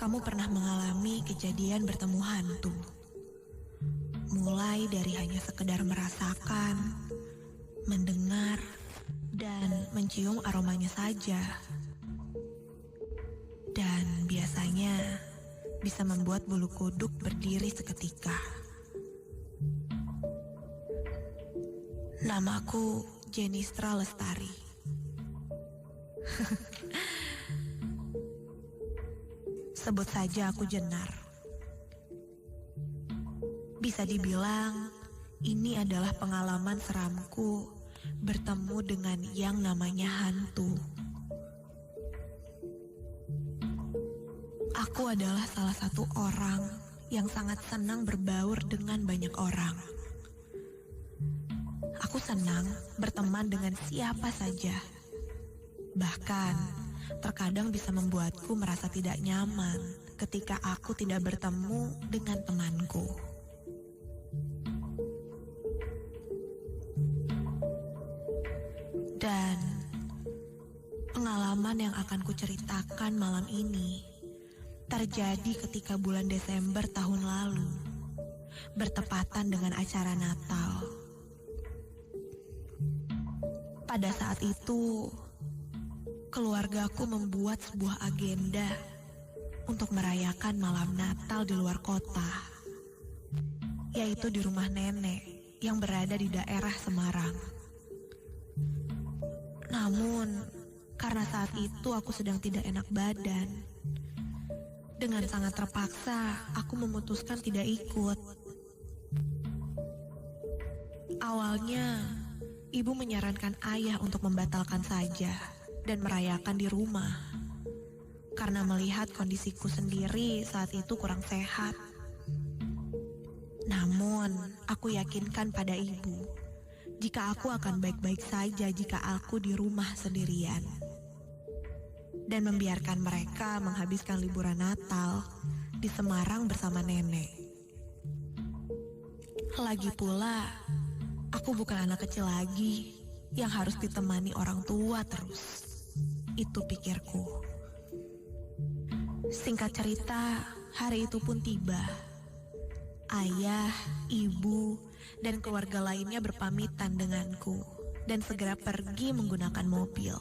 kamu pernah mengalami kejadian bertemu hantu. Mulai dari hanya sekedar merasakan, mendengar, dan mencium aromanya saja. Dan biasanya bisa membuat bulu kuduk berdiri seketika. Namaku Jenistra Lestari. Sebut saja aku Jenar. Bisa dibilang, ini adalah pengalaman seramku bertemu dengan yang namanya hantu. Aku adalah salah satu orang yang sangat senang berbaur dengan banyak orang. Aku senang berteman dengan siapa saja. Bahkan, terkadang bisa membuatku merasa tidak nyaman ketika aku tidak bertemu dengan temanku. Dan pengalaman yang akan kuceritakan malam ini terjadi ketika bulan Desember tahun lalu, bertepatan dengan acara Natal. Pada saat itu, keluargaku membuat sebuah agenda untuk merayakan malam Natal di luar kota, yaitu di rumah nenek yang berada di daerah Semarang. Namun, karena saat itu aku sedang tidak enak badan, dengan sangat terpaksa aku memutuskan tidak ikut. Awalnya, ibu menyarankan ayah untuk membatalkan saja dan merayakan di rumah, karena melihat kondisiku sendiri saat itu kurang sehat. Namun, aku yakinkan pada ibu, jika aku akan baik-baik saja jika aku di rumah sendirian. Dan membiarkan mereka menghabiskan liburan Natal di Semarang bersama nenek. Lagi pula, aku bukan anak kecil lagi yang harus ditemani orang tua terus. Itu pikirku. Singkat cerita, hari itu pun tiba. Ayah, ibu, dan keluarga lainnya berpamitan denganku dan segera pergi menggunakan mobil.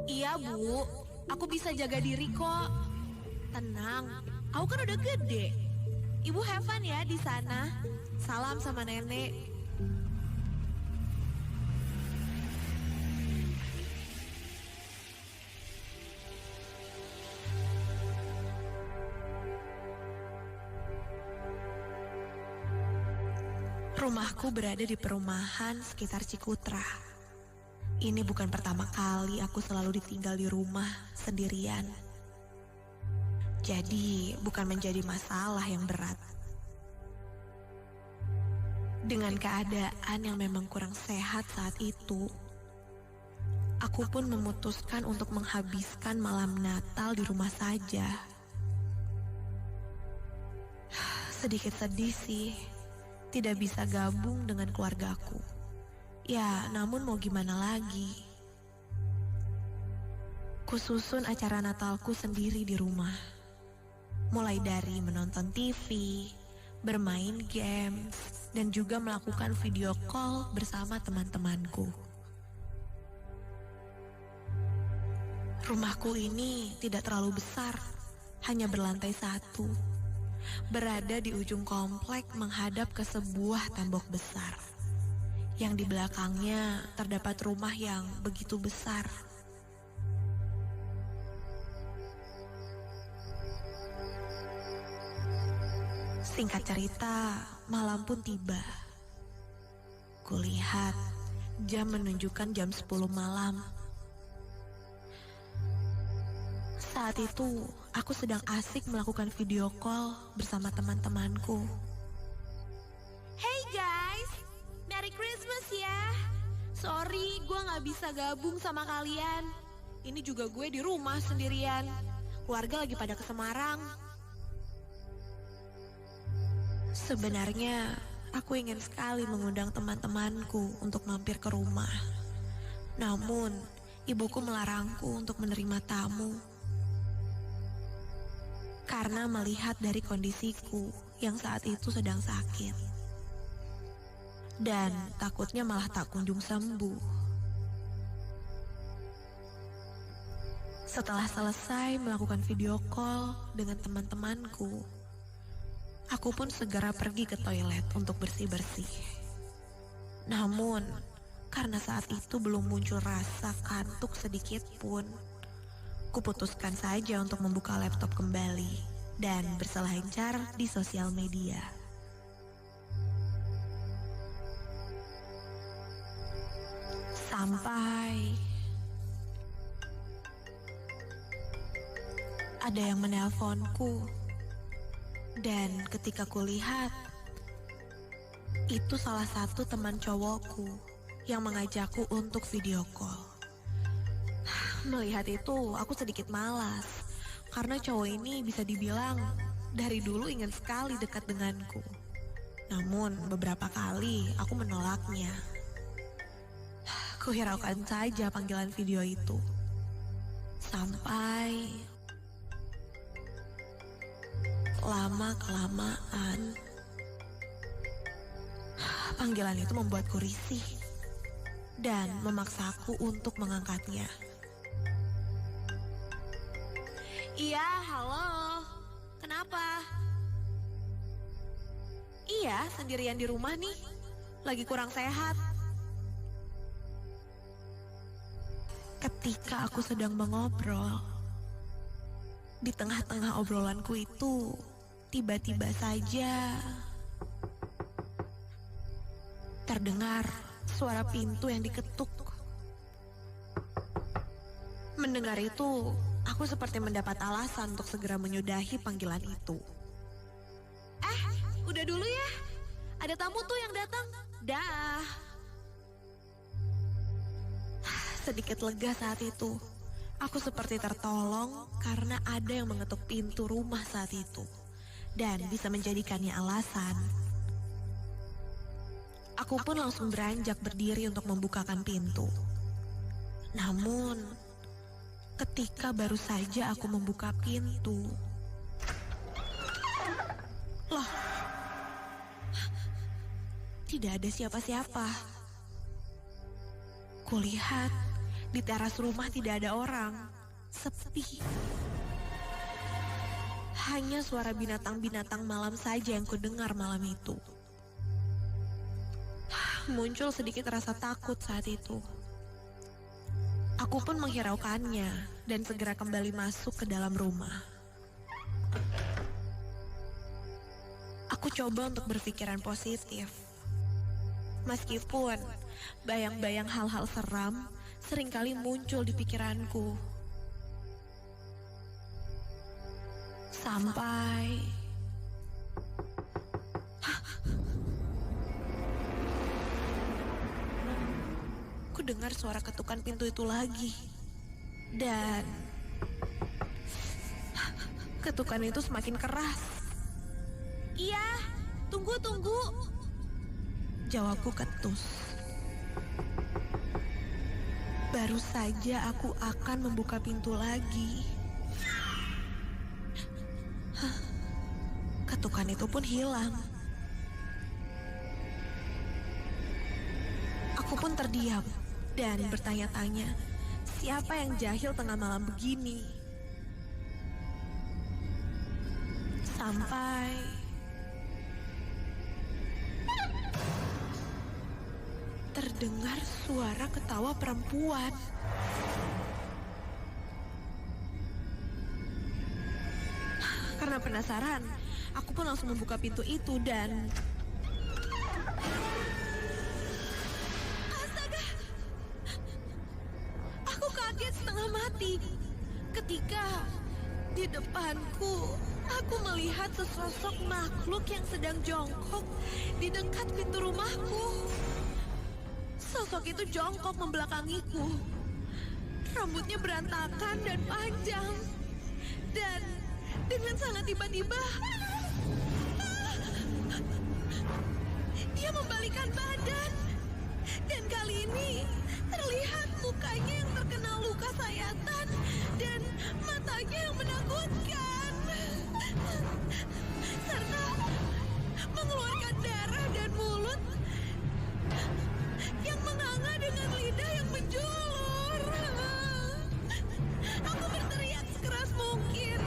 Iya bu, aku bisa jaga diri kok. Tenang, aku kan udah gede. Ibu have fun ya di sana. Salam sama nenek. Rumahku berada di perumahan sekitar Cikutra. Ini bukan pertama kali aku selalu ditinggal di rumah sendirian. Jadi bukan menjadi masalah yang berat. Dengan keadaan yang memang kurang sehat saat itu, aku pun memutuskan untuk menghabiskan malam Natal di rumah saja. Sedikit sedih sih, tidak bisa gabung dengan keluargaku. Ya, namun mau gimana lagi? Kususun acara Natalku sendiri di rumah. Mulai dari menonton TV, bermain games, dan juga melakukan video call bersama teman-temanku. Rumahku ini tidak terlalu besar, hanya berlantai 1. Berada di ujung komplek menghadap ke sebuah tembok besar. Yang di belakangnya terdapat rumah yang begitu besar. Singkat cerita, malam pun tiba. Kulihat jam menunjukkan jam 10 malam. Saat itu, aku sedang asik melakukan video call bersama teman-temanku. Hey guys! Merry Christmas ya. Sorry, gue gak bisa gabung sama kalian. Ini juga gue di rumah sendirian. Keluarga lagi pada ke Semarang. Sebenarnya, aku ingin sekali mengundang teman-temanku untuk mampir ke rumah. Namun, ibuku melarangku untuk menerima tamu. karena melihat dari kondisiku yang saat itu sedang sakit. Dan takutnya malah tak kunjung sembuh. Setelah selesai melakukan video call dengan teman-temanku, aku pun segera pergi ke toilet untuk bersih-bersih. Namun, karena saat itu belum muncul rasa kantuk sedikit pun, kuputuskan saja untuk membuka laptop kembali dan berselancar di sosial media. Sampai ada yang menelponku, dan ketika kulihat, itu salah satu teman cowokku yang mengajakku untuk video call. Melihat itu, aku sedikit malas, karena cowok ini bisa dibilang dari dulu ingin sekali dekat denganku. Namun, beberapa kali aku menolaknya. Kuhiraukan saja panggilan video itu. Sampai lama-kelamaan, panggilan itu membuatku risih dan memaksaku untuk mengangkatnya. Iya, halo. Kenapa? Iya, sendirian di rumah nih. Lagi kurang sehat. Ketika aku sedang mengobrol, di tengah-tengah obrolanku itu, tiba-tiba saja terdengar suara pintu yang diketuk. Mendengar itu, aku seperti mendapat alasan untuk segera menyudahi panggilan itu. Udah dulu ya. Ada tamu tuh yang datang. Dah. Sedikit lega saat itu. Aku seperti tertolong karena ada yang mengetuk pintu rumah saat itu. Dan bisa menjadikannya alasan. Aku pun langsung beranjak berdiri untuk membukakan pintu. Namun, ketika baru saja aku membuka pintu, loh, tidak ada siapa-siapa. Kulihat di teras rumah tidak ada orang, sepi. Hanya suara binatang-binatang malam saja yang kudengar malam itu. Muncul sedikit rasa takut saat itu. Aku pun menghiraukannya dan segera kembali masuk ke dalam rumah. Aku coba untuk berpikiran positif. Meskipun bayang-bayang hal-hal seram seringkali muncul di pikiranku. Sampai ku dengar suara ketukan pintu itu lagi. Dan ketukan itu semakin keras. Iya, tunggu. Jawabku ketus. Baru saja aku akan membuka pintu lagi. Ketukan itu pun hilang. Aku pun terdiam dan bertanya-tanya, siapa yang jahil tengah malam begini? Sampai terdengar suara ketawa perempuan. Karena penasaran, aku pun langsung membuka pintu itu dan astaga! Aku kaget setengah mati ketika di depanku aku melihat sesosok makhluk yang sedang jongkok di dekat pintu rumahku. Sosok itu jongkok membelakangiku. Rambutnya berantakan dan panjang. Dan dengan sangat tiba-tiba, dia membalikan badan. Dan kali ini terlihat mukanya yang terkena luka sayatan dan matanya yang menakutkan. serta mengeluarkan darah dan mulut yang menganga dengan lidah yang menjulur. Aku berteriak sekeras mungkin.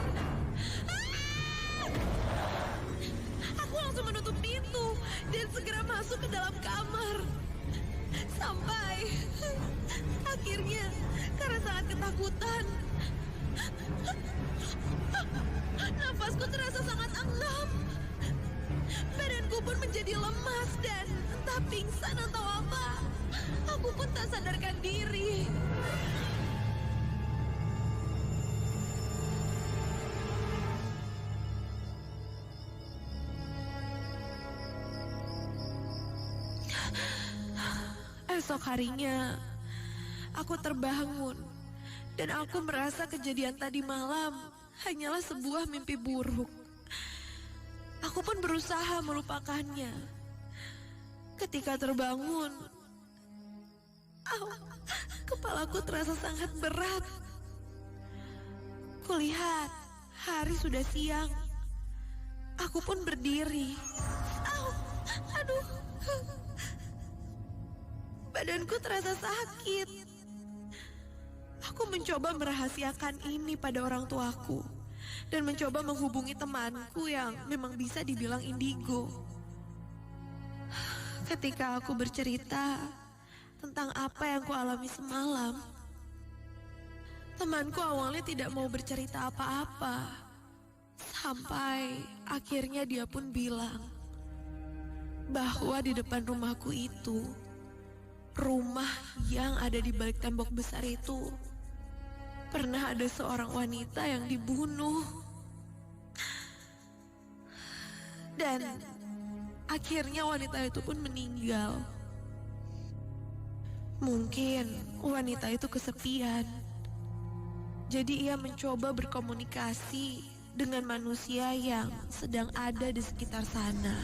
Aku langsung menutup pintu dan segera masuk ke dalam kamar. Sampai akhirnya karena sangat ketakutan, nafasku terasa sangat engap. Badanku pun menjadi lemas dan entah pingsan atau apa. Aku pun tak sadarkan diri. Esok harinya, aku terbangun dan aku merasa kejadian tadi malam hanyalah sebuah mimpi buruk. Aku pun berusaha melupakannya. Ketika terbangun, kepalaku terasa sangat berat. Kulihat hari sudah siang. Aku pun berdiri. Aduh. Badanku terasa sakit. Aku mencoba merahasiakan ini pada orang tuaku dan mencoba menghubungi temanku yang memang bisa dibilang indigo. Ketika aku bercerita tentang apa yang kualami semalam, temanku awalnya tidak mau bercerita apa-apa. Sampai akhirnya dia pun bilang bahwa di depan rumahku itu, rumah yang ada di balik tembok besar itu, pernah ada seorang wanita yang dibunuh. Dan akhirnya wanita itu pun meninggal. Mungkin wanita itu kesepian. Jadi ia mencoba berkomunikasi dengan manusia yang sedang ada di sekitar sana.